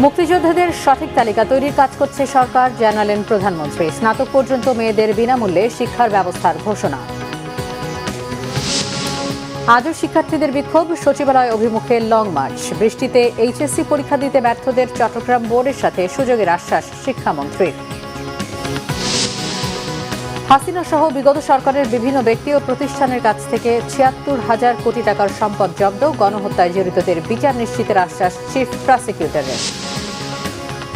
মুক্তিযোদ্ধাদের সঠিক তালিকা তৈরির কাজ করছে সরকার, জানালেন প্রধানমন্ত্রী। স্নাতক পর্যন্ত মেয়েদের বিনামূল্যে শিক্ষার ব্যবস্থার ঘোষণা। আজও শিক্ষার্থীদের বিক্ষোভ, সচিবালয় অভিমুখে লং মার্চ। বৃষ্টিতে এইচএসসি পরীক্ষা দিতে ব্যর্থদের চট্টগ্রাম বোর্ডের সাথে সুযোগের আশ্বাস শিক্ষামন্ত্রীর। হাসিনা সহ বিগত সরকারের বিভিন্ন ব্যক্তি ও প্রতিষ্ঠানের কাছ থেকে ৭৬,০০০ কোটি টাকার সম্পদ জব্দ। গণহত্যায় জড়িতদের বিচার নিশ্চিতের আশ্বাস চিফ প্রসিকিউটরের।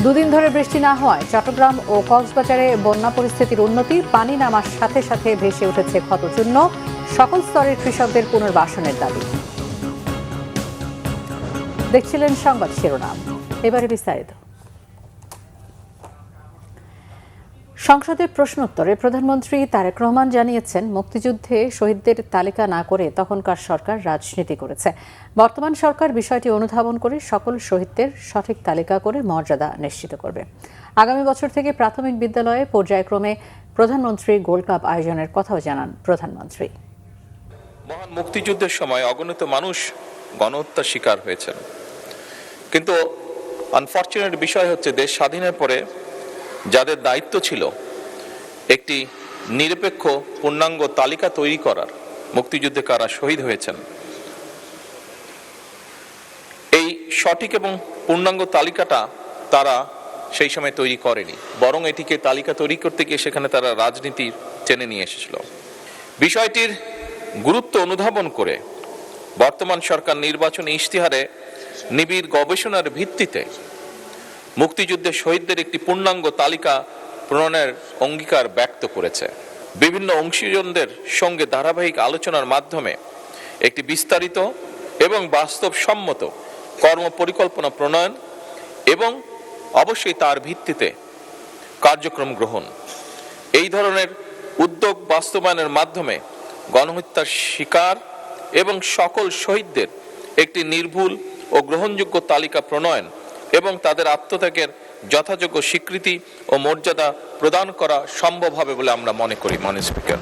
দুদিন ধরে বৃষ্টি না হওয়ায় চট্টগ্রাম ও কক্সবাজারে বন্যা পরিস্থিতির উন্নতি। পানি নামার সাথে সাথে ভেসে উঠেছে ক্ষতচিহ্ন। সকল স্তরের কৃষকদের পুনর্বাসনের দাবি। দেখছিলেন সংবাদ শিরোনাম, এবারে বিস্তারিত। সংসদের প্রশ্নোত্তরে প্রধানমন্ত্রী তারেক রহমান জানিয়েছেন, মুক্তিযুদ্ধে শহীদদের তালিকা না করে তখনকার সরকার রাজনীতি করেছে। বর্তমান সরকার বিষয়টি অনুধাবন করে সকল শহীদদের সঠিক তালিকা করে মর্যাদা নিশ্চিত করবে। আগামী বছর থেকে প্রাথমিক বিদ্যালয়ে পর্যায়ক্রমে প্রধানমন্ত্রী গোল্ড কাপ আয়োজনের কথাও জানান প্রধানমন্ত্রী। মহান মুক্তিযুদ্ধের সময় অগণিত মানুষ গণহত্যার শিকার হয়েছেন, কিন্তু আনফরচুনেট বিষয় হচ্ছে দেশ স্বাধীনের পরে যাদের দায়িত্ব ছিল একটি নিরপেক্ষ পূর্ণাঙ্গ তালিকা তৈরি করার, মুক্তিযুদ্ধে কারা শহীদ হয়েছেন, এই সঠিক এবং পূর্ণাঙ্গ তালিকাটা তারা সেই সময় তৈরি করেনি, বরং এটিকে তালিকা তৈরি করতে গিয়ে সেখানে তারা রাজনীতি টেনে নিয়ে এসেছিল। বিষয়টির গুরুত্ব অনুধাবন করে বর্তমান সরকার নির্বাচনী ইশতেহারে নিবিড় গবেষণার ভিত্তিতে মুক্তিযুদ্ধের শহীদদের একটি পূর্ণাঙ্গ তালিকা প্রণয়নের অঙ্গীকার ব্যক্ত করেছে। বিভিন্ন অংশীজনদের সঙ্গে ধারাবাহিক আলোচনার মাধ্যমে একটি বিস্তারিত এবং বাস্তবসম্মত কর্মপরিকল্পনা প্রণয়ন এবং অবশ্যই তার ভিত্তিতে কার্যক্রম গ্রহণ, এই ধরনের উদ্যোগ বাস্তবায়নের মাধ্যমে গণহত্যার শিকার এবং সকল শহীদদের একটি নির্ভুল ও গ্রহণযোগ্য তালিকা প্রণয়ন এবং তাদের আত্মত্যাগের যথাযোগ্য স্বীকৃতি ও মর্যাদা প্রদান করা সম্ভব হবে বলে আমরা মনে করি। মাননীয় স্পিকার,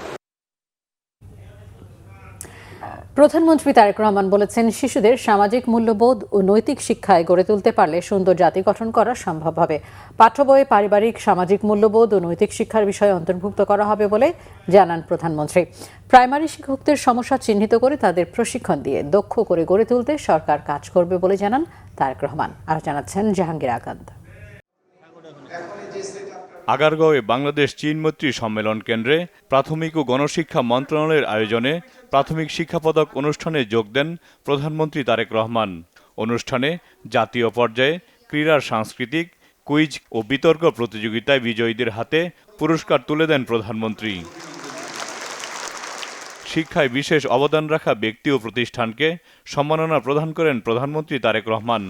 প্রধানমন্ত্রী তারেক রহমান বলেছেন, শিশুদের সামাজিক মূল্যবোধ ও নৈতিক শিক্ষায় গড়ে তুলতে পারলে সুন্দর জাতি গঠন করা সম্ভব হবে। পাঠ্য বইয়ে পারিবারিক সামাজিক মূল্যবোধ ও নৈতিক শিক্ষার বিষয় অন্তর্ভুক্ত করা হবে বলে জানান প্রধানমন্ত্রী। প্রাইমারি শিক্ষকদের সমস্যা চিহ্নিত করে তাদের প্রশিক্ষণ দিয়ে দক্ষ করে গড়ে তুলতে সরকার কাজ করবে বলে জানান তারেক রহমান। আর জানাচ্ছেন জাহাঙ্গীর আকান্ত। আগারগাঁওয়ে বাংলাদেশ চীন মৈত্রী সম্মেলন কেন্দ্রে প্রাথমিক ও গণশিক্ষা মন্ত্রণালয়ের আয়োজনে প্রাথমিক শিক্ষা পদক অনুষ্ঠানে যোগ দেন প্রধানমন্ত্রী তারেক রহমান। অনুষ্ঠানে জাতীয় পর্যায়ে ক্রীড়ার সাংস্কৃতিক, কুইজ ও বিতর্ক প্রতিযোগিতায় বিজয়ীদের হাতে পুরস্কার তুলে দেন প্রধানমন্ত্রী। শিক্ষায় বিশেষ অবদান রাখা ব্যক্তি ও প্রতিষ্ঠানকে সম্মাননা প্রদান করেন প্রধানমন্ত্রী তারেক রহমান।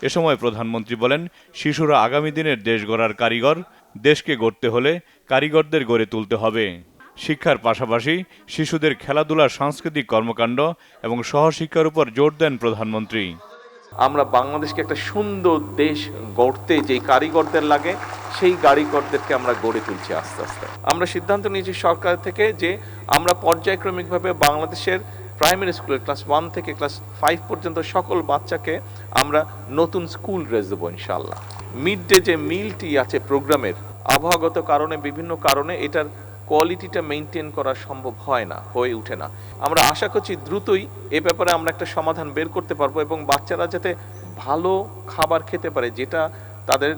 এ সময় প্রধানমন্ত্রী বলেন, শিশুরা আগামী দিনের দেশ গড়ার কারিগর। দেশকে গড়তে হলে কারিগরদের গড়ে তুলতে হবে। শিক্ষার পাশাপাশি শিশুদের খেলাধুলার সাংস্কৃতিক কর্মকাণ্ড এবং সহশিক্ষার উপর জোর দেন প্রধানমন্ত্রী। আমরা বাংলাদেশকে একটা সুন্দর দেশ গড়তে যে কারিগরদের লাগে, সেই কারিগরদেরকে আমরা গড়ে তুলছি আস্তে আস্তে। আমরা সিদ্ধান্ত নিয়েছি সরকার থেকে যে আমরা পর্যায়ক্রমিকভাবে বাংলাদেশের প্রাইমারি স্কুলের ক্লাস 1 থেকে ক্লাস 5 পর্যন্ত সকল বাচ্চাকে আমরা নতুন স্কুল ড্রেস দেবো ইনশাআল্লাহ। মিড ডে যে মিলটি আছে প্রোগ্রামের, আবহাওয়াগত কারণে বিভিন্ন কারণে এটার কোয়ালিটিটা মেনটেন করা সম্ভব হয় না, হয়ে ওঠে না। আমরা আশা করছি দ্রুতই এ ব্যাপারে আমরা একটা সমাধান বের করতে পারবো এবং বাচ্চারা যাতে ভালো খাবার খেতে পারে, যেটা তাদের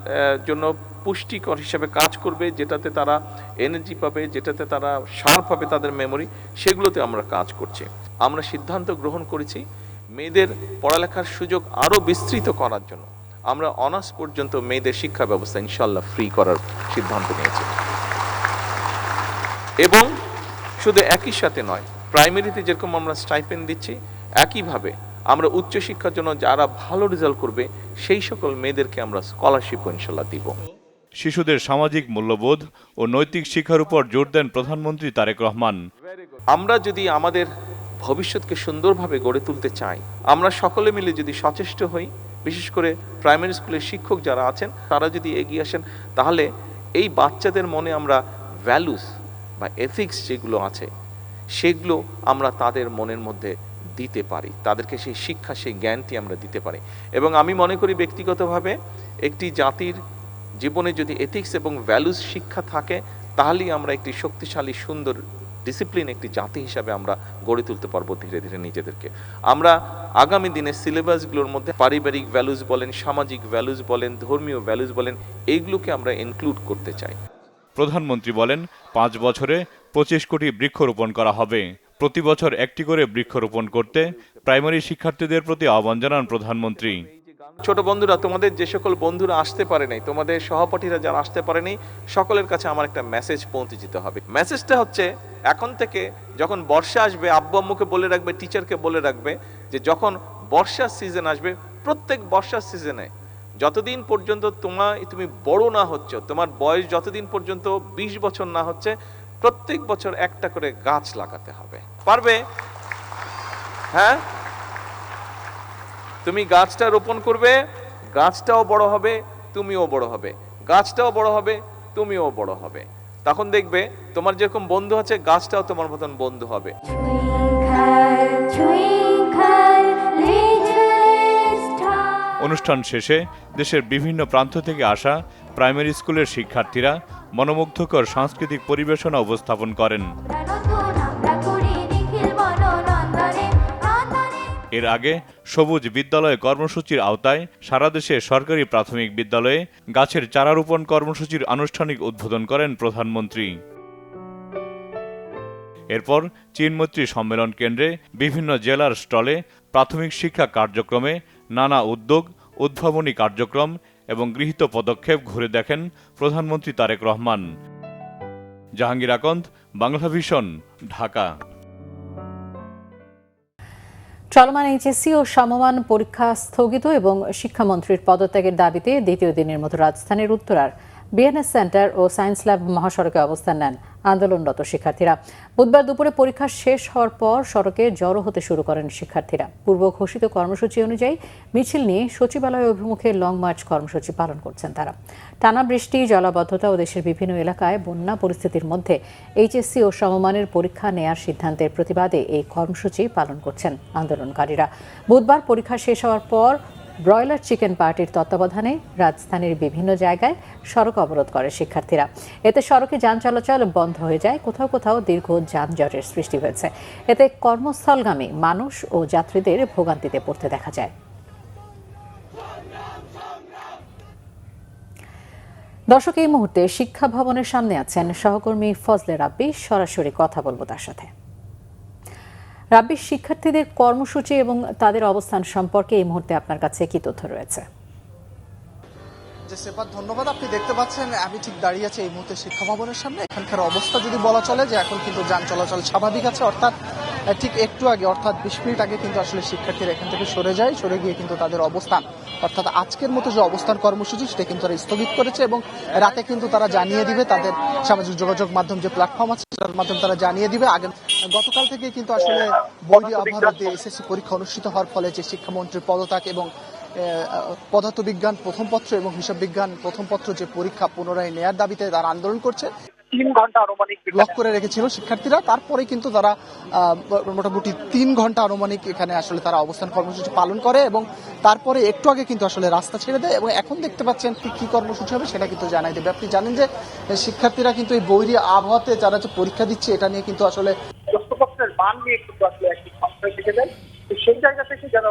জন্য পুষ্টিকর হিসেবে কাজ করবে, যেটাতে তারা এনার্জি পাবে, যেটাতে তারা শার্প পাবে তাদের মেমোরি, সেগুলোতে আমরা কাজ করছি। আমরা সিদ্ধান্ত গ্রহণ করেছি মেয়েদের পড়ালেখার সুযোগ আরও বিস্তৃত করার জন্য আমরা অনার্স পর্যন্ত মেয়েদের শিক্ষা ব্যবস্থা ইনশাল্লাহ ফ্রি করার সিদ্ধান্ত নিয়েছি। এবং শুধু একই সাথে নয়, প্রাইমারিতে যেরকম আমরা স্টাইপেন্ড দিচ্ছি, একইভাবে আমরা উচ্চশিক্ষার জন্য যারা ভালো রেজাল্ট করবে সেই সকল মেয়েদেরকে আমরা স্কলারশিপ ইনশাল্লাহ দিব। শিশুদের সামাজিক মূল্যবোধ ও নৈতিক শিক্ষার উপর জোর দেন প্রধানমন্ত্রী তারেক রহমান। আমরা যদি আমাদের ভবিষ্যৎকে সুন্দরভাবে গড়ে তুলতে চাই, আমরা সকলে মিলে যদি সচেষ্ট হই, বিশেষ করে প্রাইমারি স্কুলের শিক্ষক যারা আছেন তারা যদি এগিয়ে আসেন, তাহলে এই বাচ্চাদের মনে আমরা ভ্যালুস বা এথিক্স যেগুলো আছে সেগুলো আমরা তাদের মনের মধ্যে দিতে পারি, তাদেরকে সেই শিক্ষা সেই জ্ঞানটি আমরা দিতে পারি। এবং আমি মনে করি ব্যক্তিগতভাবে একটি জাতির জীবনে যদি এথিক্স এবং ভ্যালুস শিক্ষা থাকে, তাহলেই আমরা একটি শক্তিশালী সুন্দর ডিসিপ্লিন একটি জাতি হিসাবে আমরা গড়ে তুলতে পারবো ধীরে ধীরে নিজেদেরকে। আমরা আগামী দিনে সিলেবাসগুলোর মধ্যে পারিবারিক ভ্যালুস বলেন, সামাজিক ভ্যালুস বলেন, ধর্মীয় ভ্যালুস বলেন, এইগুলোকে আমরা ইনক্লুড করতে চাই। প্রধানমন্ত্রী বলেন 5 বছরে 25 কোটি বৃক্ষরোপণ করা হবে। প্রতি বছর একটি করে বৃক্ষরোপণ করতে প্রাইমারি শিক্ষার্থীদের প্রতি আহ্বান জানান প্রধানমন্ত্রী। ছোট বন্ধুরা, তোমাদের যে সকল বন্ধুরা আসতে পারে নাই, তোমাদের সহপাঠীরা যারা আসতে পারেনি, সকলের কাছে আমার একটা মেসেজ পৌঁছে দিতে হবে। মেসেজটা হচ্ছে, এখন থেকে যখন বর্ষা আসবে, আব্বু আম্মুকে বলে রাখবে, টিচারকে বলে রাখবে যে যখন বর্ষার সিজন আসবে, প্রত্যেক বর্ষার সিজনে যতদিন পর্যন্ত তুমি বড় না হচ্ছ, তোমার বয়স যতদিন পর্যন্ত 20 বছর না হচ্ছে, প্রত্যেক বছর একটা করে গাছ লাগাতে হবে। পারবে? হ্যাঁ, তুমি গাছটা রোপণ করবে, গাছটাও বড় হবে, তুমিও বড় হবে, গাছটাও বড় হবে, তুমিও বড় হবে। তখন দেখবে তোমার যেরকম বন্ধু আছে, গাছটাও তোমার মতন বন্ধু হবে। অনুষ্ঠান শেষে দেশের বিভিন্ন প্রান্ত থেকে আসা প্রাইমারি স্কুলের শিক্ষার্থীরা মনোমুগ্ধকর সাংস্কৃতিক পরিবেশনা উপস্থাপন করেন। এর আগে সবুজ বিদ্যালয় কর্মসূচির আওতায় সারা দেশে সরকারি প্রাথমিক বিদ্যালয়ে গাছের চারা রোপণ কর্মসূচির আনুষ্ঠানিক উদ্বোধন করেন প্রধানমন্ত্রী। এরপর চীনমৈত্রী সম্মেলন কেন্দ্রে বিভিন্ন জেলার স্টলে প্রাথমিক শিক্ষা কার্যক্রমে নানা উদ্যোগ, উদ্ভাবনী কার্যক্রম এবং গৃহীত পদক্ষেপ ঘুরে দেখেন প্রধানমন্ত্রী তারেক রহমান। জাহাঙ্গীর আকন্দ, বাংলা ভিশন, ঢাকা। চলমান এইচএসসি ও সমমান পরীক্ষা স্থগিত এবং শিক্ষামন্ত্রীর পদত্যাগের দাবিতে দ্বিতীয় দিনের মতো রাজধানীর উত্তরার বিএনএস সেন্টার ও সায়েন্স ল্যাব মহাসড়কে অবস্থান নেন আন্দোলনরত শিক্ষার্থীরা। বুধবার দুপুরে পরীক্ষা শেষ হওয়ার পর সড়কে জড়ো হতে শুরু করেন শিক্ষার্থীরা। পূর্ব ঘোষিত কর্মসূচি অনুযায়ী মিছিল নিয়ে সচিবালয় অভিমুখে লং মার্চ কর্মসূচি পালন করছেন তারা। টানা বৃষ্টি, জলাবদ্ধতা ও দেশের বিভিন্ন এলাকায় বন্যা পরিস্থিতির মধ্যে এইচএসসি ও সমমানের পরীক্ষা নেয়ার সিদ্ধান্তের প্রতিবাদে এই কর্মসূচি পালন করছেন আন্দোলনকারীরা। বুধবার পরীক্ষা শেষ হওয়ার পর ব্রয়লার চিকেন পার্টির তত্ত্বাবধানে রাজধানীর বিভিন্ন জায়গায় সড়ক অবরোধ করে শিক্ষার্থীরা। এতে সড়কে যান চলাচল বন্ধ হয়ে যায়, কোথাও কোথাও দীর্ঘ যানজটের সৃষ্টি হয়েছে। এতে কর্মস্থলগামী মানুষ ও যাত্রীদের ভোগান্তিতে পড়তে দেখা যায়। দর্শক, এই মুহূর্তে শিক্ষা ভবনের সামনে আছেন সহকর্মী ফজলে রাব্বি। সরাসরি কথা বলবো তার সাথে। রাব্বি, শিক্ষার্থীদের কর্মসূচি এবং তাদের অবস্থান সম্পর্কে এই মুহূর্তে আপনার কাছে কি তথ্য রয়েছে? সেবার ধন্যবাদ। আপনি দেখতে পাচ্ছেন আমি ঠিক দাঁড়িয়ে আছি এই মুহূর্তে শিক্ষা ভবনের সামনে। এখানকার অবস্থা যদি বলা চলে যে এখন কিন্তু যান চলাচল স্বাভাবিক আছে, অর্থাৎ ঠিক একটু আগে অর্থাৎ 20 মিনিট আগে কিন্তু আসলে শিক্ষার্থীরা এখান থেকে সরে গিয়ে কিন্তু তাদের অবস্থান অর্থাৎ আজকের মতো যে অবস্থান কর্মসূচি সেটা কিন্তু তারা স্থগিত করেছে এবং রাতে কিন্তু তারা জানিয়ে দিবে, তাদের সামাজিক যোগাযোগ মাধ্যম যে প্ল্যাটফর্ম আছে সেটার মাধ্যমে তারা জানিয়ে দিবে। গতকাল থেকে কিন্তু আসলে বৈরী আবহাওয়াতে এসএসসি পরীক্ষা অনুষ্ঠিত হওয়ার ফলে যে শিক্ষামন্ত্রীর পদত্যাগ এবং পদার্থবিজ্ঞান প্রথম পত্র এবং হিসাব বিজ্ঞান প্রথম পত্র যে পরীক্ষা পুনরায় নেয়ার দাবিতে তারা আন্দোলন করছে। 3 ঘন্টা আনুমানিক ব্লক করে রেখেছিল শিক্ষার্থীরা, তারপরে কিন্তু তারা মোটামুটি 3 ঘন্টা আনুমানিক এখানে আসলে তারা অবস্থান কর্মসূচি পালন করে এবং তারপরে একটু আগে কিন্তু আসলে রাস্তা ছেড়ে দেয় এবং এখন দেখতে পাচ্ছেন কি কর্মসূচি হবে সেটা কিন্তু জানাই দেবে। আপনি জানেন যে শিক্ষার্থীরা কিন্তু এই বৈরী আবহাওয়াতে যারা যে পরীক্ষা দিচ্ছে এটা নিয়ে কিন্তু আসলে প্রশ্নপত্রের মান নিয়ে কিন্তু আসলে একটি সংশয় থেকে যায়। সেই জায়গা থেকে যেন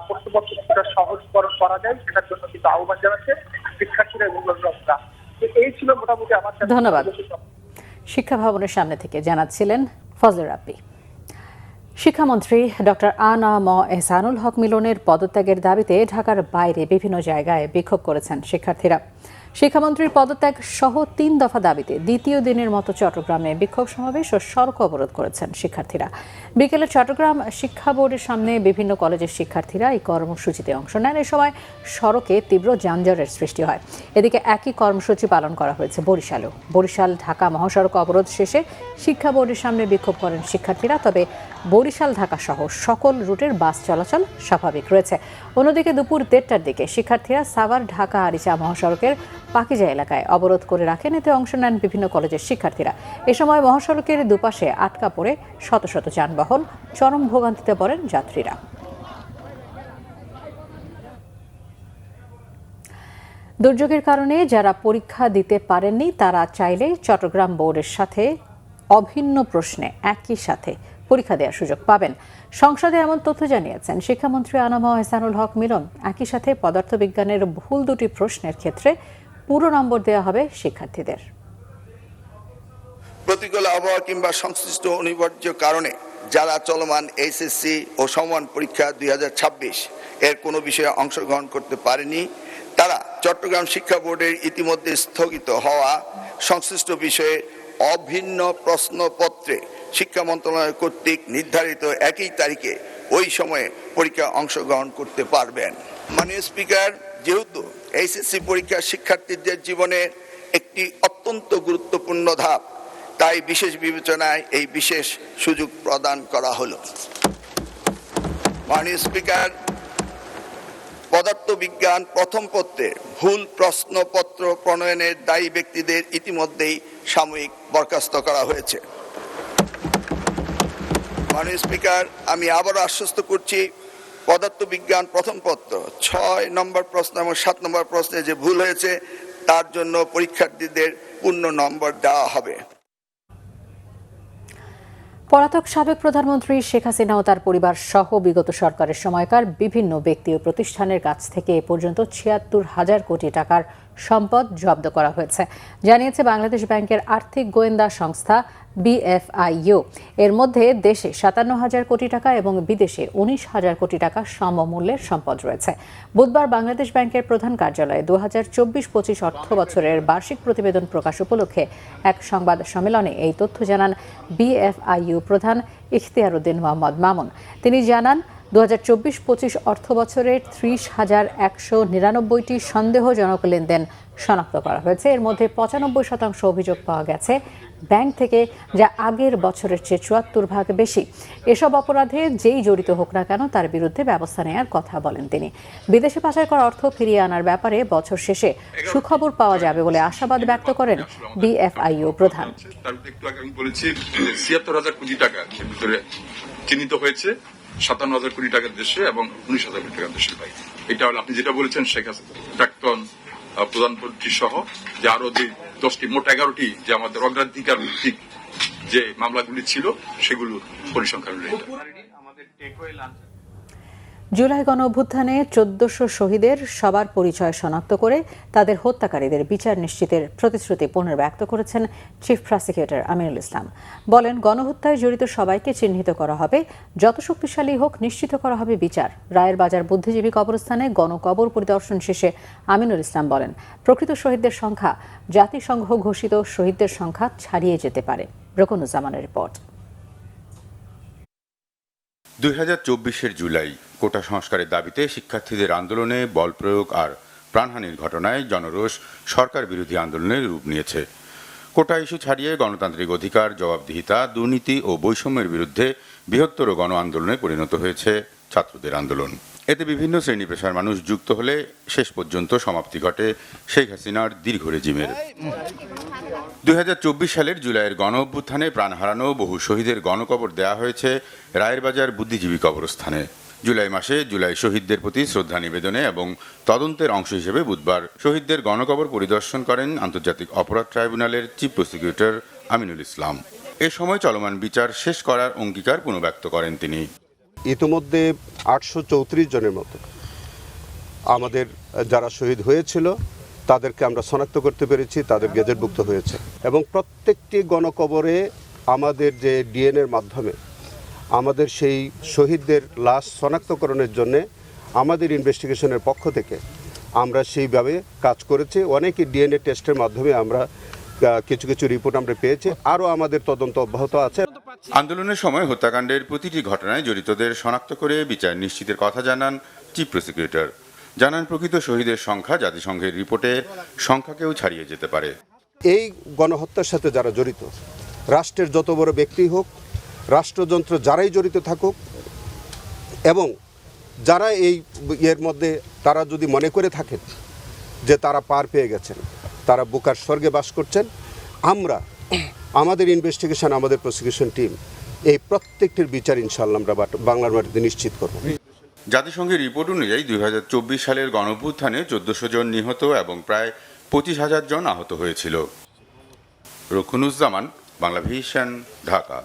প্রশ্নপত্রটা সহজকরণ করা যায় সেটার জন্য কিন্তু আহ্বান জানাচ্ছে শিক্ষার্থীরা এবং অভিভাবকরা। এই ছিল মোটামুটি আমার। ধন্যবাদ। শিক্ষা ভবনের সামনে থেকে জানাচ্ছিলেন ফজলে রাব্বি। শিক্ষামন্ত্রী ডক্টর আ.ন.ম এহসানুল হক মিলনের পদত্যাগের দাবিতে ঢাকার বাইরে বিভিন্ন জায়গায় বিক্ষোভ করেছেন শিক্ষার্থীরা। শিক্ষামন্ত্রীর পদত্যাগ সহ 3 দফা দাবিতে দ্বিতীয় দিনের মতো চট্টগ্রামে বিক্ষোভ সমাবেশ ও সড়ক অবরোধ করেছেন শিক্ষার্থীরা। বিকেলে চট্টগ্রাম শিক্ষা বোর্ডের সামনে বিভিন্ন কলেজের শিক্ষার্থীরা এই কর্মসূচিতে অংশ নেন। এ সময় সড়কে তীব্র যানজটের সৃষ্টি হয়। এদিকে একই কর্মসূচি পালন করা হয়েছে বরিশালেও। বরিশাল ঢাকা মহাসড়ক অবরোধ শেষে শিক্ষা বোর্ডের সামনে বিক্ষোভ করেন শিক্ষার্থীরা। তবে বরিশাল ঢাকা সহ সকল রুটের বাস চলাচল স্বাভাবিক রয়েছে। অন্যদিকে দুপুর 1:30টার দিকে শিক্ষার্থীরা সাভার ঢাকা আরিচা মহাসড়কের পাকিজা এলাকায় অবরোধ করে রাখেন। এতে অংশ নেন বিভিন্ন কলেজের শিক্ষার্থীরা। এ সময় মহাসড়কের দুপাশে আটকা পড়ে শত শত যানবাহন, চরম ভোগান্তিতে পড়েন যাত্রীরা। দুর্যোগের কারণে যারা পরীক্ষা দিতে পারেননি তারা চাইলে চট্টগ্রাম বোর্ডের সাথে অভিন্ন প্রশ্নে একই সাথে পরীক্ষা দেওয়ার সুযোগ পাবেন। সংসদে এমন তথ্য জানিয়েছেন শিক্ষামন্ত্রী আনাম এহসানুল হক মিলন। একই সাথে পদার্থবিজ্ঞানের ভুল দুটি প্রশ্নের ক্ষেত্রে পুরো নম্বর দেওয়া হবে শিক্ষার্থীদের। প্রতিকূল আবহাওয়া কিংবা সংশ্লিষ্ট অনিবার্য কারণে যারা চলমান এইচএসসি ও সমমান পরীক্ষা 2026 এর কোনো বিষয়ে অংশগ্রহণ করতে পারেনি, তারা চট্টগ্রাম শিক্ষা বোর্ডের ইতিমধ্যে স্থগিত হওয়া সংশ্লিষ্ট বিষয়ে অভিন্ন প্রশ্নপত্রে শিক্ষা মন্ত্রণালয় কর্তৃক নির্ধারিত একই তারিখে ওই সময়ে পরীক্ষা অংশগ্রহণ করতে পারবেন। মাননীয় স্পিকার, যেহেতু এইচএসসি পরীক্ষা শিক্ষার্থীদের জীবনে একটি অত্যন্ত গুরুত্বপূর্ণ ধাপ, তাই বিশেষ বিবেচনায় এই বিশেষ সুযোগ প্রদান করা হলো। মাননীয় স্পিকার, পদার্থবিজ্ঞান প্রথম পত্রে ভুল প্রশ্নপত্র প্রণয়নের দায়ী ব্যক্তিদের ইতিমধ্যেই সাময়িক বরখাস্ত করা হয়েছে। মাননীয় স্পিকার, আমি আবারও আশ্বস্ত করছি, পদার্থবিজ্ঞান প্রথম পত্র 6 নম্বর প্রশ্ন এবং 7 নম্বর প্রশ্নে যে ভুল হয়েছে তার জন্য পরীক্ষার্থীদের পূর্ণ নম্বর দেওয়া হবে। পলাতক সাবেক প্রধানমন্ত্রী শেখ হাসিনা ও তার পরিবার সহ বিগত সরকারের সময়কার বিভিন্ন ব্যক্তি ও প্রতিষ্ঠানের কাছ থেকে এ পর্যন্ত ৭৬,০০০ কোটি টাকার সম্পদ জব্দ করা হয়েছে, জানিয়েছে বাংলাদেশ ব্যাংকের আর্থিক গোয়েন্দা সংস্থা BFIU। এর মধ্যে দেশে ৫৭,০০০ কোটি টাকা এবং বিদেশে ১৯,০০০ কোটি টাকা সমমূল্যের সম্পদ রয়েছে। বুধবার বাংলাদেশ ব্যাংকের প্রধান কার্যালয়ে ২০২৪-২৫ অর্থ বছরের বার্ষিক প্রতিবেদন প্রকাশ উপলক্ষে এক সংবাদ সম্মেলনে এই তথ্য জানান BFIU প্রধান ইখতিয়ারউদ্দিন মোহাম্মদ মামুন। তিনি জানান, ২০২৪-২৫ অর্থ বছরের ৩০,১৯৯টি সন্দেহজনক লেনদেন শনাক্ত করা হয়েছে। এর মধ্যে ৯৫% অভিযোগ পাওয়া গেছে ব্যাংক থেকে, যা আগের বছরের চেয়ে ৭৪ বেশি। এসব অপরাধে যেই জড়িত হোক না কেন তার বিরুদ্ধে ব্যবস্থা নেওয়ার কথা বলেন তিনি। বিদেশে পাচার করা অর্থ ফিরিয়ে আনার ব্যাপারে বছর শেষে সুখবর পাওয়া যাবে বলে আশাবাদ ব্যক্ত করেন BFIU প্রধান। আমি বলেছি ৭৬,০০০ কোটি টাকা ভিতরে চিহ্নিত হয়েছে, ৫৭,০০০ কোটি টাকার দেশে এবং ১৯,০০০ কোটি টাকার দেশের বাইরে। এটা হলো আপনি যেটা বলেছেন শেখ হাসিনা প্রাক্তন প্রধানমন্ত্রী সহ যে আরো যে 10টি মোট 11টি যে আমাদের অগ্রাধিকার ভিত্তিক যে মামলাগুলি ছিল সেগুলো পরিসংখ্যান রয়েছে। জুলাই গণ অভ্যুত্থানে ১৪০০ শহীদের সবার পরিচয় শনাক্ত করে তাদের হত্যাকারীদের বিচার নিশ্চিতের প্রতিশ্রুতি পুনর্ব্যক্ত করেছেন চিফ প্রসিকিউটর আমিনুল ইসলাম। বলেন, গণহত্যায় জড়িত সবাইকে চিহ্নিত করা হবে, যত শক্তিশালী হোক নিশ্চিত করা হবে বিচার। রায়ের বাজার বুদ্ধিজীবী কবরস্থানে গণকবর পরিদর্শন শেষে আমিনুল ইসলাম বলেন, প্রকৃত শহীদদের সংখ্যা জাতিসংঘ ঘোষিত শহীদদের সংখ্যা ছাড়িয়ে যেতে পারে। রকনুজ্জামানের রিপোর্ট। ২০২৪-এর জুলাই কোটা সংস্কারের দাবিতে শিক্ষার্থীদের আন্দোলনে বল প্রয়োগ আর প্রাণহানির ঘটনায় জনরোষ সরকার বিরোধী আন্দোলনের রূপ নিয়েছে। কোটা ইস্যু ছাড়িয়ে গণতান্ত্রিক অধিকার, জবাবদিহিতা, দুর্নীতি ও বৈষম্যের বিরুদ্ধে বৃহত্তর গণ আন্দোলনে পরিণত হয়েছে ছাত্রদের আন্দোলন। এতে বিভিন্ন শ্রেণী পেশার মানুষ যুক্ত হলে শেষ পর্যন্ত সমাপ্তি ঘটে শেখ হাসিনার দীর্ঘ রেজিমের। ২০২৪ সালের জুলাইয়ের গণ অভ্যুত্থানে প্রাণ হারানো বহু শহীদের গণকবর দেওয়া হয়েছে রায়ের বাজার বুদ্ধিজীবী কবরস্থানে। জুলাই মাসে জুলাই শহীদদের প্রতি শ্রদ্ধা নিবেদনে এবং তদন্তের অংশ হিসেবে বুধবার শহীদদের গণকবর পরিদর্শন করেন আন্তর্জাতিক অপরাধ ট্রাইব্যুনালের চিফ প্রসিকিউটর আমিনুল ইসলাম। এ সময় চলমান বিচার শেষ করার অঙ্গীকার পুনর্ব্যক্ত করেন তিনি। ইতিমধ্যে ৮৩৪ জনের মতো আমাদের যারা শহীদ হয়েছিল তাদেরকে আমরা শনাক্ত করতে পেরেছি, তাদের গেজেটভুক্ত হয়েছে এবং প্রত্যেকটি গণকবরে আমাদের যে ডিএনএর মাধ্যমে আমাদের সেই শহীদদের লাশ শনাক্তকরণের জন্যে আমাদের ইনভেস্টিগেশনের পক্ষ থেকে আমরা সেইভাবে কাজ করেছি। অনেকে ডিএনএ টেস্টের মাধ্যমে আমরা কিছু কিছু রিপোর্ট আমরা পেয়েছি, আরও আমাদের তদন্ত অব্যাহত আছে। আন্দোলনের সময় হত্যাকাণ্ডের প্রতিটি ঘটনায় জড়িতদের শনাক্ত করে বিচার নিশ্চিতের কথা জানান চিফ প্রসিকিউটর। জানান, প্রকৃত শহীদের সংখ্যা জাতিসংঘের রিপোর্টের সংখ্যাকেও ছাড়িয়ে যেতে পারে। এই গণহত্যার সাথে যারা জড়িত, রাষ্ট্রের যত বড় ব্যক্তি হোক, রাষ্ট্রযন্ত্র যারাই জড়িত থাকুক এবং যারা এই এর মধ্যে তারা যদি মনে করে থাকেন যে তারা পার পেয়ে গেছেন, তারা বোকার স্বর্গে বাস করছেন, আমরা আমাদের ইনভেস্টিগেশন, আমাদের প্রসিকিউশন টিম এই প্রত্যেকটির বিচার ইনশাআল্লাহ আমরা বাংলার মাটিতে নিশ্চিত করব। জাতিসংঘের রিপোর্ট অনুযায়ী 2024 সালের গণঅভ্যুত্থানে 1400 জন নিহত এবং প্রায় 25,000 জন আহত হয়েছিল। রুকুনুজ্জামান, বাংলা ভিশন, ঢাকা।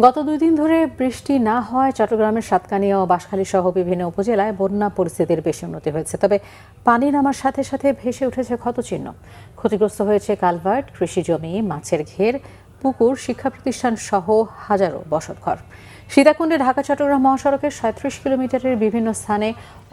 গত 2 দিন ধরে বৃষ্টি না হওয়ায় চট্টগ্রামের সাতকানিয়া ও বাঁশখালী সহ বিভিন্ন উপজেলায় বন্যা পরিস্থিতির বেশি উন্নতি হয়েছে। তবে পানি নামার সাথে সাথে ভেসে উঠেছে ক্ষতচিহ্ন। ক্ষতিগ্রস্ত হয়েছে কালভার্ট, কৃষিজমি, মাছের ঘের, পুকুর, শিক্ষা প্রতিষ্ঠান সহ হাজারো বসতঘর। সীতাকুণ্ডে ঢাকা চট্টগ্রাম মহাসড়কের 37 কিলোমিটারের বিভিন্ন স্থানে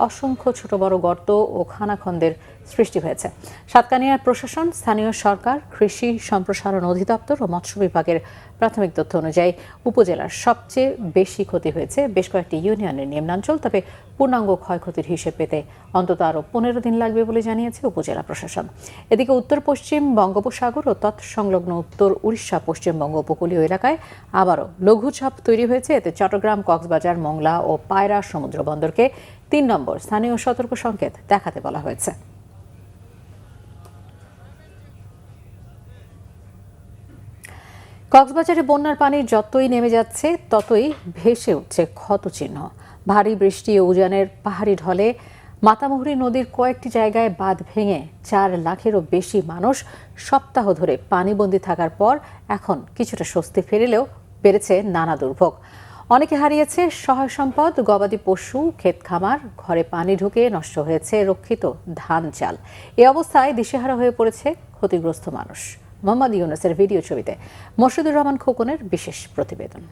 অসংখ্য ছোট বড় গর্ত ও খানাখন্দের সৃষ্টি হয়েছে। সাতকানিয়ার প্রশাসন, স্থানীয় সরকার, কৃষি সম্প্রসারণ অধিদপ্তর ও মৎস্য বিভাগের প্রাথমিক তথ্য অনুযায়ী উপজেলার সবচেয়ে বেশি ক্ষতি হয়েছে বেশ কয়েকটি ইউনিয়নের নিম্নাঞ্চল। তবে পূর্ণাঙ্গ ক্ষয়ক্ষতির হিসেব পেতে অন্তত আরও 15 দিন লাগবে বলে জানিয়েছে উপজেলা প্রশাসন। এদিকে উত্তর পশ্চিম বঙ্গোপসাগর ও তৎসংলগ্ন উত্তর উড়িষ্যা পশ্চিমবঙ্গ উপকূলীয় এলাকায় আবারও লঘুচাপ তৈরি হয়েছে। এতে চট্টগ্রাম, কক্সবাজার, মংলা ও পায়রা সমুদ্র বন্দরকে 3 নম্বর স্থানীয় সতর্ক সংকেত দেখাতে বলা হয়েছে। কক্সবাজারে বন্যার পানি যতই নেমে যাচ্ছে ততই ভেসে উঠছে ক্ষতচিহ্ন। ভারী বৃষ্টি ও উজানের পাহাড়ি ঢলে মাতামুহুরী নদীর কয়েকটি জায়গায় বাঁধ ভেঙে 4 লাখেরও বেশি মানুষ সপ্তাহ ধরে পানিবন্দী থাকার পর এখন কিছুটা স্বস্তি ফিরলেও বেড়েছে নানা দুর্ভোগ। অনেকে হারিয়েছে সহায় সম্পদ, গবাদি পশু, ক্ষেত খামার, ঘরে পানি ঢুকে নষ্ট হয়েছে রক্ষিত ধান চাল। এই অবস্থায় দিশেহারা হয়ে পড়েছে ক্ষতিগ্রস্ত মানুষ। মোহাম্মদ ইউনুসের ভিডিও ছবিতে মোর্শেদুর রহমান খোকনের বিশেষ প্রতিবেদন।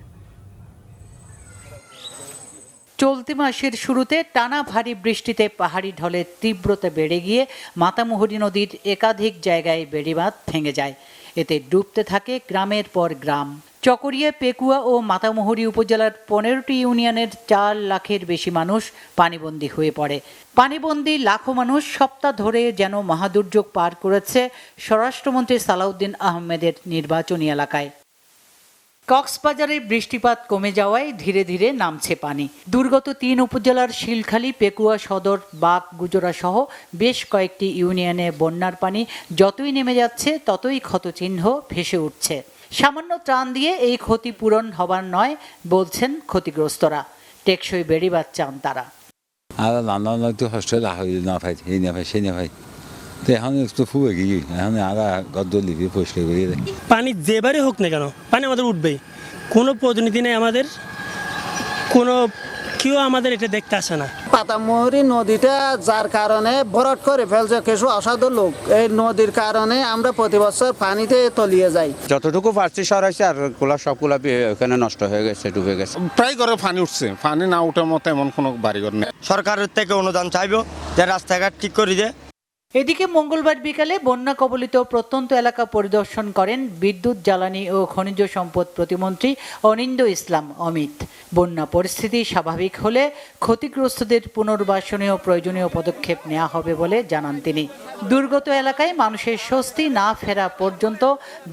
চলতি মাসের শুরুতে টানা ভারী বৃষ্টিতে পাহাড়ি ঢলের তীব্রতা বেড়ে গিয়ে মাতামুহুরী নদীর একাধিক জায়গায় বেড়িবাঁধ ভেঙে যায়। এতে ডুবতে থাকে গ্রামের পর গ্রাম। চকরিয়া, পেকুয়া ও মাতামুহুরী উপজেলার 15টি ইউনিয়নের 4 লাখের বেশি মানুষ পানিবন্দী হয়ে পড়ে। পানিবন্দী লাখো মানুষ সপ্তাহ ধরে যেন মহাদুর্যোগ পার করেছে স্বরাষ্ট্রমন্ত্রী সালাউদ্দিন আহমেদের নির্বাচনী এলাকায়। কক্সবাজারে বৃষ্টিপাত কমে যাওয়ায় ধীরে ধীরে নামছে পানি। দুর্গত 3 উপজেলার শিলখালী, পেকুয়া সদর, বাগ, গুজরা সহ বেশ কয়েকটি ইউনিয়নে বন্যার পানি যতই নেমে যাচ্ছে ততই ক্ষতচিহ্ন ভেসে উঠছে। সামান্য ত্রাণ দিয়ে এই ক্ষতি পূরণ হবার নয় বলছেন ক্ষতিগ্রস্তরা। টেকসই বেড়িবাঁধ চান তারা। আর রান্না একটু কষ্ট না পাই, এই না পাই, সেই না পাই, তো এখন একটু ফুয়ে গিয়ে এখন আর গদ্দ লিপি পরিষ্কার করিয়ে দেয়। পানি যেবারই হোক না কেন পানি আমাদের উঠবেই, কোনো প্রতিনিধি নেই আমাদের, কোনো কেউ আমাদের এটা দেখতে আসে না। মাতামুহুরী নদীটা যার কারণে ভরাট করে ফেলছে কিছু অসাধু লোক, এই নদীর কারণে আমরা প্রতি বছর পানিতে তলিয়ে যাই। যতটুকু পারছি সরাইছে আর সবগুলা ওখানে নষ্ট হয়ে গেছে, ডুবে গেছে। প্রায় ঘরে পানি উঠছে, পানি না ওঠার মতো এমন কোনো বাড়িঘর নেই। সরকারের থেকে অনুদান চাইবো যে রাস্তাঘাট ঠিক করে দেয়। এদিকে মঙ্গলবার বিকালে বন্যা কবলিত প্রত্যন্ত এলাকা পরিদর্শন করেন বিদ্যুৎ, জ্বালানি ও খনিজ সম্পদ প্রতিমন্ত্রী অনিন্দ্য ইসলাম অমিত। বন্যা পরিস্থিতি স্বাভাবিক হলে ক্ষতিগ্রস্তদের পুনর্বাসনে ও প্রয়োজনীয় পদক্ষেপ নেওয়া হবে বলে জানান তিনি। দুর্গত এলাকায় মানুষের স্বস্তি না ফেরা পর্যন্ত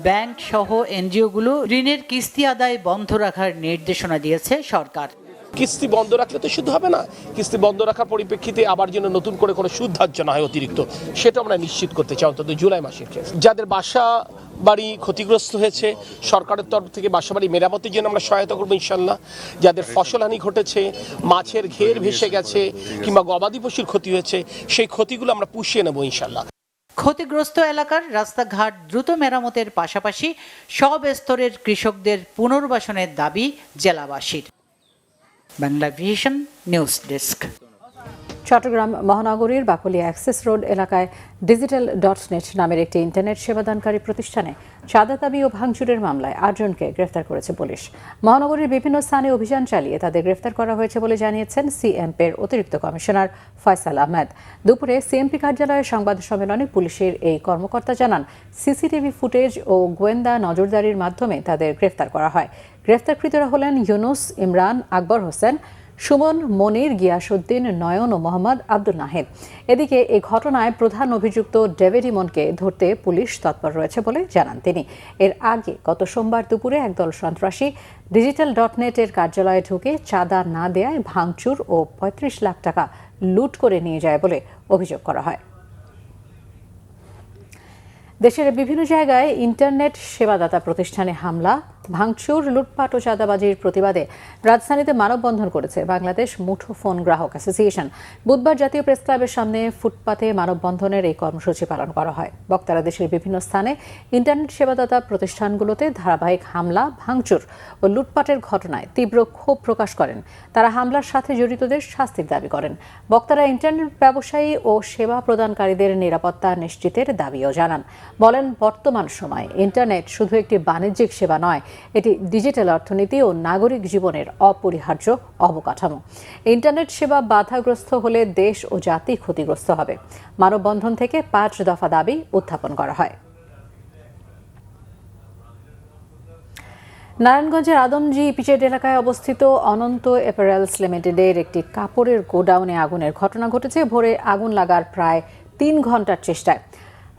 ব্যাংক সহ এনজিওগুলো ঋণের কিস্তি আদায় বন্ধ রাখার নির্দেশনা দিয়েছে সরকার। কিস্তি বন্ধ রাখলে তো সুদ হবে না, কিস্তি বন্ধ রাখার পরিপ্রেক্ষিতে আবার যেন নতুন করে কোনো সুদ ধার্য না হয় অতিরিক্ত, সেটা আমরা নিশ্চিত করতে চাই অন্তত জুলাই মাসের ক্ষেত্রে। যাদের বাসা বাড়ি ক্ষতিগ্রস্ত হয়েছে সরকারের তরফ থেকে বাসা বাড়ি মেরামতের জন্য আমরা সহায়তা করবো ইনশাল্লাহ। যাদের ফসলহানি ঘটেছে, মাছের ঘের ভেসে গেছে কিংবা গবাদি পশুর ক্ষতি হয়েছে, সেই ক্ষতিগুলো আমরা পুষিয়ে নেবো ইনশাল্লাহ। ক্ষতিগ্রস্ত এলাকার রাস্তাঘাট দ্রুত মেরামতের পাশাপাশি সব স্তরের কৃষকদের পুনর্বাসনের দাবি জেলাবাসীর। Bangla vision news desk. Chattogram মহানগরীর বাকলিয়া অ্যাক্সেস রোড এলাকায় digital.net নামের একটি ইন্টারনেট সেবাদানকারী প্রতিষ্ঠানে চাঁদা দাবি ও ভাঙচুরের মামলায় 8 জনকে গ্রেফতার করেছে পুলিশ। মহানগরীর বিভিন্ন স্থানে অভিযান চালিয়ে তাদের গ্রেফতার করা হয়েছে বলে জানিয়েছেন সিএমপির অতিরিক্ত কমিশনার ফয়সাল আহমেদ। দুপুরে সিএমপি কার্যালয়ে সংবাদ সম্মেলনে পুলিশের এই কর্মকর্তা জানান, সিসিটিভি ফুটেজ ও গোয়েন্দা নজরদারির মাধ্যমে তাদের গ্রেফতার করা হয়। গ্রেফতারকৃতরা হলেন ইউনুস, ইমরান, আকবর হোসেন, সুমন, মনির, গিয়াসউদ্দিন, নয়ন ও মোহাম্মদ আব্দুল নাহিদ। এদিকে এই ঘটনায় প্রধান অভিযুক্ত ডেভিড ইমনকে ধরতে পুলিশ তৎপর রয়েছে বলে জানান তিনি। এর আগে গত সোমবার দুপুরে একদল সন্ত্রাসী digital.net এর কার্যালয়ে ঢুকে চাঁদা না দেয়ায় ভাঙচুর ও ৩৫ লাখ টাকা লুট করে নিয়ে যায় বলে অভিযোগ করা হয়। দেশের বিভিন্ন জায়গায় ইন্টারনেট সেবাদাতা প্রতিষ্ঠানে হামলা, ভাঙচুর, লুটপাট ও চাঁদাবাজির প্রতিবাদে রাজধানীতে মানববন্ধন করেছে বাংলাদেশ মুঠোফোন গ্রাহক অ্যাসোসিয়েশন। বুধবার জাতীয় প্রেস ক্লাবের সামনে ফুটপাতে মানববন্ধনের এই কর্মসূচি পালন করা হয়। বক্তারা দেশের বিভিন্ন স্থানে ইন্টারনেট সেবাদাতা প্রতিষ্ঠানগুলোতে ধারাবাহিক হামলা, ভাঙচুর ও লুটপাটের ঘটনায় তীব্র ক্ষোভ প্রকাশ করেন। তারা হামলার সাথে জড়িতদের শাস্তির দাবি করেন। বক্তারা ইন্টারনেট ব্যবসায়ী ও সেবা প্রদানকারীদের নিরাপত্তা নিশ্চিতের দাবিও জানান। বলেন, বর্তমান সময়ে ইন্টারনেট শুধু একটি বাণিজ্যিক সেবা নয়, এটি ডিজিটাল অর্থনীতি ও নাগরিক জীবনের অপরিহার্য অবকাঠামো। ইন্টারনেট সেবা বাধাগ্রস্ত হলে দেশ ও জাতি ক্ষতিগ্রস্ত হবে। মানববন্ধন থেকে 5 দফা দাবি উত্থাপন করা হয়। নারায়ণগঞ্জের আদমজী ইপিজেড এলাকায় অবস্থিত অনন্ত অ্যাপারেলস লিমিটেডের একটি কাপড়ের গোডাউনে আগুনের ঘটনা ঘটেছে। ভোরে আগুন লাগার প্রায় 3 ঘন্টার চেষ্টায়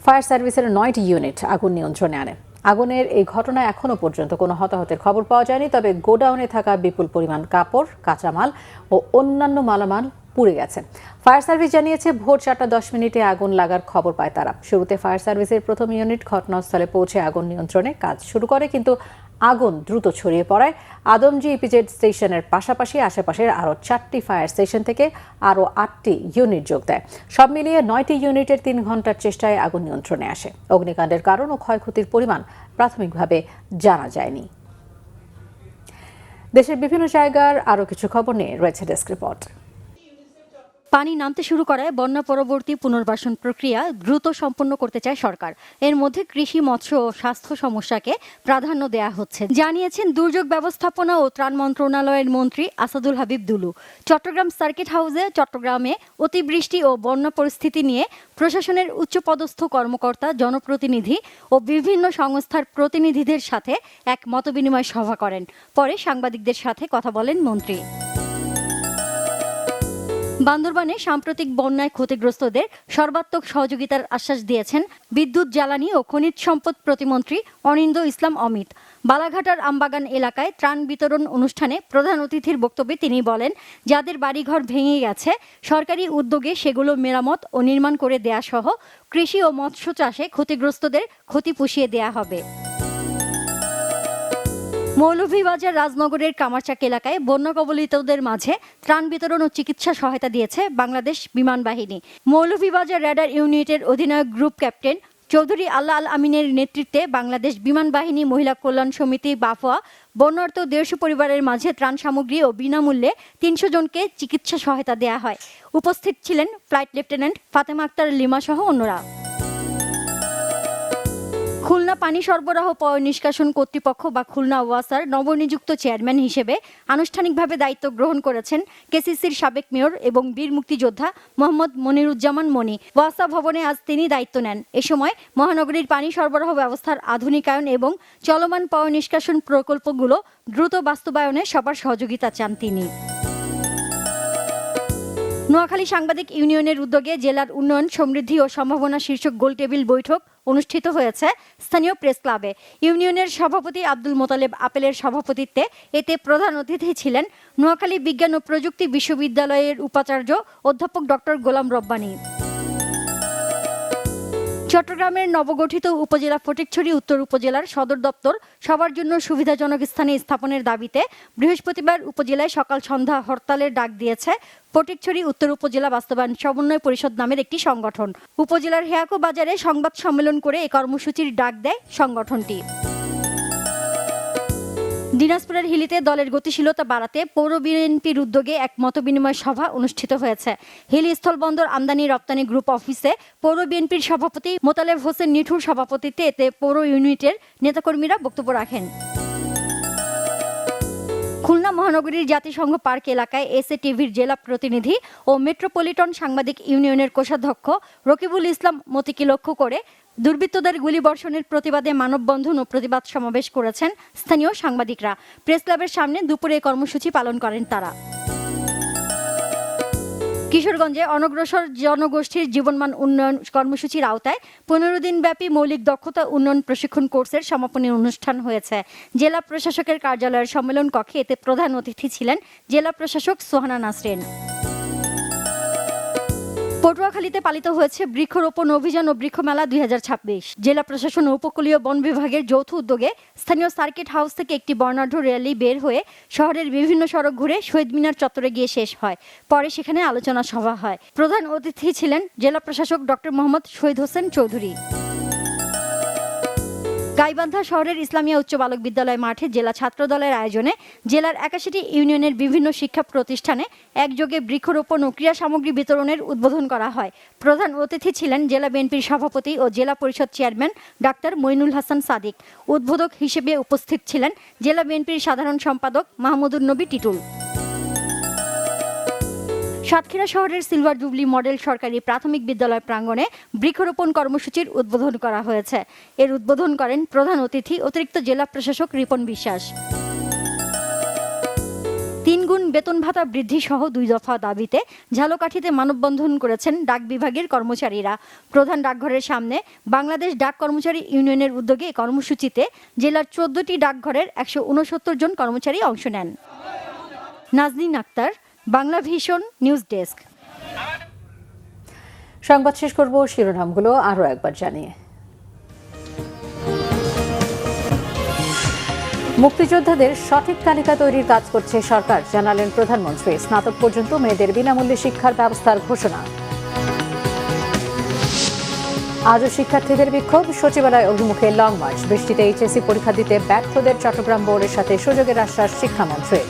ফায়ার সার্ভিসের 9টি ইউনিট আগুন নিয়ন্ত্রণে আনে। আগুনের এই ঘটনায় এখনো পর্যন্ত কোনো হতাহতের খবর পাওয়া যায়নি, তবে গোডাউনে থাকা বিপুল পরিমাণ কাপড়, কাঁচামাল ও অন্যান্য মালামাল পুড়ে গেছে। ফায়ার সার্ভিস জানিয়েছে, ভোর 4:10 আগুন লাগার খবর পায় তারা। শুরুতে ফায়ার সার্ভিসের প্রথম ইউনিট ঘটনাস্থলে পৌঁছে আগুন নিয়ন্ত্রণে কাজ শুরু করে, কিন্তু আগুন দ্রুত ছড়িয়ে পড়ায় আদমজী ইপিজেড স্টেশনের পাশাপাশি আশেপাশের আরও 4টি ফায়ার স্টেশন থেকে আরও 8টি ইউনিট যোগ দেয়। সব মিলিয়ে 9টি ইউনিটের 3 ঘন্টার চেষ্টায় আগুন নিয়ন্ত্রণে আসে। অগ্নিকাণ্ডের কারণ ও ক্ষয়ক্ষতির পরিমাণ প্রাথমিকভাবে জানা যায়নি। দেশের বিভিন্ন জায়গার আরও কিছু খবর নিয়ে রয়েছে ডেস্ক রিপোর্ট। পানি নামতে শুরু করায় বন্যা পরবর্তী পুনর্বাসন প্রক্রিয়া দ্রুত সম্পন্ন করতে চায় সরকার। এর মধ্যে কৃষি, মৎস্য ও স্বাস্থ্য সমস্যাকে প্রাধান্য দেয়া হচ্ছে, জানিয়েছেন দুর্যোগ ব্যবস্থাপনা ও ত্রাণ মন্ত্রণালয়ের মন্ত্রী আসাদুল হাবিব দুলু। চট্টগ্রাম সার্কিট হাউসে চট্টগ্রামে অতিবৃষ্টি ও বন্যা পরিস্থিতি নিয়ে প্রশাসনের উচ্চপদস্থ কর্মকর্তা, জনপ্রতিনিধি ও বিভিন্ন সংস্থার প্রতিনিধিদের সাথে এক মতবিনিময় সভা করেন। পরে সাংবাদিকদের সাথে কথা বলেন মন্ত্রী। বান্দরবানে সাম্প্রতিক বন্যায় ক্ষতিগ্রস্তদের সর্বাত্মক সহযোগিতার আশ্বাস দিয়েছেন বিদ্যুৎ, জ্বালানি ও খনিজ সম্পদ প্রতিমন্ত্রী অনিন্দ্য ইসলাম অমিত। বালাঘাটার আমবাগান এলাকায় ত্রাণ বিতরণ অনুষ্ঠানে প্রধান অতিথির বক্তব্যে তিনি বলেন, যাদের বাড়িঘর ভেঙে গেছে সরকারি উদ্যোগে সেগুলো মেরামত ও নির্মাণ করে দেয়া সহ কৃষি ও মৎস্য চাষে ক্ষতিগ্রস্তদের ক্ষতি পুষিয়ে দেয়া হবে। মৌলভীবাজার রাজনগরের কামারচাক এলাকায় বন্যা কবলিতদের মাঝে ত্রাণ বিতরণ ও চিকিৎসা সহায়তা দিয়েছে বাংলাদেশ বিমান বাহিনী। মৌলভীবাজার র্যাডার ইউনিটের অধিনায়ক গ্রুপ ক্যাপ্টেন চৌধুরী আল্লাহ আল আমিনের নেতৃত্বে বাংলাদেশ বিমান বাহিনী মহিলা কল্যাণ সমিতি বাফোয়া বন্যার্ত 150 পরিবারের মাঝে ত্রাণ সামগ্রী ও বিনামূল্যে 300 জনকে চিকিৎসা সহায়তা দেয়া হয়। উপস্থিত ছিলেন ফ্লাইট লেফটেন্যান্ট ফাতেমা আক্তার লিমা সহ অন্যরা। খুলনা পানি সরবরাহ পয়ঃনিষ্কাশন কর্তৃপক্ষ বা খুলনা ওয়াসার নবনিযুক্ত চেয়ারম্যান হিসেবে আনুষ্ঠানিকভাবে দায়িত্ব গ্রহণ করেছেন কেসিসির সাবেক মেয়র এবং বীর মুক্তিযোদ্ধা মোহাম্মদ মনিরুজ্জামান মনি। ওয়াসা ভবনে আজ তিনি দায়িত্ব নেন। এ সময় মহানগরীর পানি সরবরাহ ব্যবস্থার আধুনিকায়ন এবং চলমান পয়ঃনিষ্কাশন প্রকল্পগুলো দ্রুত বাস্তবায়নে সবার সহযোগিতা চান তিনি। নোয়াখালী সাংবাদিক ইউনিয়নের উদ্যোগে জেলার উন্নয়ন, সমৃদ্ধি ও সম্ভাবনা শীর্ষক গোলটেবিল বৈঠক অনুষ্ঠিত হয়েছে স্থানীয় প্রেস ক্লাবে। ইউনিয়নের সভাপতি আব্দুল মোতালেব আপেলের সভাপতিত্বে এতে প্রধান অতিথি ছিলেন নোয়াখালী বিজ্ঞান ও প্রযুক্তি বিশ্ববিদ্যালয়ের উপাচার্য অধ্যাপক ডক্টর গোলাম রব্বানী। চট্টগ্রামের নবগঠিত উপজেলা ফটিকছড়ি উত্তর উপজেলার সদর দপ্তর সবার জন্য সুবিধাজনক স্থানে স্থাপনের দাবিতে বৃহস্পতিবার উপজেলায় সকাল সন্ধ্যা হরতালের ডাক দিয়েছে ফটিকছড়ি উত্তর উপজেলা বাস্তবায়ন সমন্বয় পরিষদ নামের একটি সংগঠন। উপজেলার হেয়াকো বাজারে সংবাদ সম্মেলন করে এই কর্মসূচির ডাক দেয় সংগঠনটি। দিনাজপুরের হিলিতে দলের গতিশীলতা বাড়াতে পৌর বিএনপির উদ্যোগে এক মতবিনিময় সভা অনুষ্ঠিত হয়েছে। হিলি স্থলবন্দর আমদানি রপ্তানি গ্রুপ অফিসে পৌর বিএনপির সভাপতি মোতালেব হোসেন নিঠুর সভাপতিত্বে এতে পৌর ইউনিটের নেতাকর্মীরা বক্তব্য রাখেন। খুলনা মহানগরীর জাতিসংঘ পার্ক এলাকায় এসএটিভির জেলা প্রতিনিধি ও মেট্রোপলিটন সাংবাদিক ইউনিয়নের কোষাধ্যক্ষ রকিবুল ইসলাম মতিকে লক্ষ্য করে দুর্বৃত্তদের গুলিবর্ষণের প্রতিবাদে মানববন্ধন ও প্রতিবাদ সমাবেশ করেছেন স্থানীয় সাংবাদিকরা। প্রেস ক্লাবের সামনে দুপুরে কর্মসূচি পালন করেন তারা। কিশোরগঞ্জে অনগ্রসর জনগোষ্ঠীর জীবনমান উন্নয়ন কর্মসূচির আওতায় 15 দিনব্যাপী মৌলিক দক্ষতা উন্নয়ন প্রশিক্ষণ কোর্সের সমাপনী অনুষ্ঠান হয়েছে। জেলা প্রশাসকের কার্যালয়ের সম্মেলন কক্ষে এতে প্রধান অতিথি ছিলেন জেলা প্রশাসক সোহানা নাসরিন। পটুয়াখালীতে পালিত হয়েছে বৃক্ষরোপণ অভিযান ও বৃক্ষমেলা 2026। জেলা প্রশাসন ও উপকূলীয় বন বিভাগের যৌথ উদ্যোগে স্থানীয় সার্কিট হাউস থেকে একটি বর্ণাঢ্য র্যালি বের হয়ে শহরের বিভিন্ন সড়ক ঘুরে শহীদ মিনার চত্বরে গিয়ে শেষ হয়। পরে সেখানে আলোচনা সভা হয়। প্রধান অতিথি ছিলেন জেলা প্রশাসক ডক্টর মোহাম্মদ শহীদ হোসেন চৌধুরী। গাইবান্ধা শহরের ইসলামিয়া উচ্চ বালক বিদ্যালয় মাঠে জেলা ছাত্র দলের আয়োজনে জেলার 81টি ইউনিয়নের বিভিন্ন শিক্ষা প্রতিষ্ঠানে একযোগে বৃক্ষরোপণ ও ক্রীড়া সামগ্রী বিতরণের উদ্বোধন করা হয়। প্রধান অতিথি ছিলেন জেলা বিএনপির সভাপতি ও জেলা পরিষদ চেয়ারম্যান ডাক্তার মইনুল হাসান সাদিক। উদ্বোধক হিসেবে উপস্থিত ছিলেন জেলা বিএনপির সাধারণ সম্পাদক মাহমুদুর নবী টিটুল। সাতক্ষীরা শহরের সিলভার জুবলি মডেল সরকারি প্রাথমিক বিদ্যালয় প্রাঙ্গণে বৃক্ষরোপণ কর্মসূচির উদ্বোধন করা হয়েছে। এর উদ্বোধন করেন প্রধান অতিথি অতিরিক্ত জেলা প্রশাসক রিপন বিশ্বাস। 3 গুণ বেতন ভাতা বৃদ্ধি সহ 2 দফা দাবিতে ঝালকাঠিতে মানববন্ধন করেছেন ডাক বিভাগের কর্মচারীরা। প্রধান ডাকঘরের সামনে বাংলাদেশ ডাক কর্মচারী ইউনিয়নের উদ্যোগে কর্মসূচিতে জেলার 14টি ডাকঘরের 169 জন কর্মচারী অংশ নেন। Naznin Akter, Bangla vision news desk. সংবাদ শেষ করব শিরোনামগুলো আরো একবার জানিয়ে। মুক্তিযোদ্ধাদের সঠিক তালিকা তৈরির কাজ করছে সরকার, জানালেন প্রধানমন্ত্রী। স্নাতক পর্যন্ত মেয়েদের বিনামূল্যে শিক্ষার ব্যবস্থার ঘোষণা। আজও শিক্ষার্থীদের বিক্ষোভ, সচিবালয় অভিমুখে লং মার্চ। বৃষ্টিতে এইচএসসি পরীক্ষা দিতে ব্যর্থদের চট্টগ্রাম বোর্ডের সাথে সুযোগের আশ্বাস শিক্ষামন্ত্রী।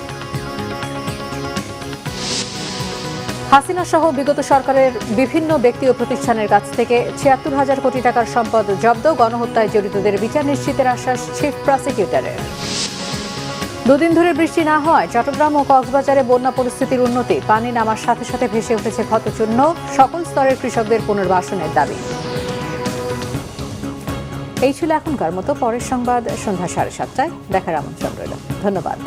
হাসিনা সহ বিগত সরকারের বিভিন্ন ব্যক্তি ও প্রতিষ্ঠানের কাছ থেকে ৭৬,০০০ কোটি টাকার সম্পদ জব্দ। গণহত্যায় জড়িতদের বিচার নিশ্চিতের আশ্বাস চিফ প্রসিকিউটরের। 2 দিন ধরে বৃষ্টি না হওয়ায় চট্টগ্রাম ও কক্সবাজারে বন্যা পরিস্থিতির উন্নতি। পানি নামার সাথে সাথে ভেসে উঠেছে ক্ষতচিহ্ন। সকল স্তরের কৃষকদের পুনর্বাসনের দাবি। এই ছিল এখনকার মতো। পরের সংবাদ সন্ধ্যা 7:30টায় দেখার আমন্ত্রণ রইল। ধন্যবাদ।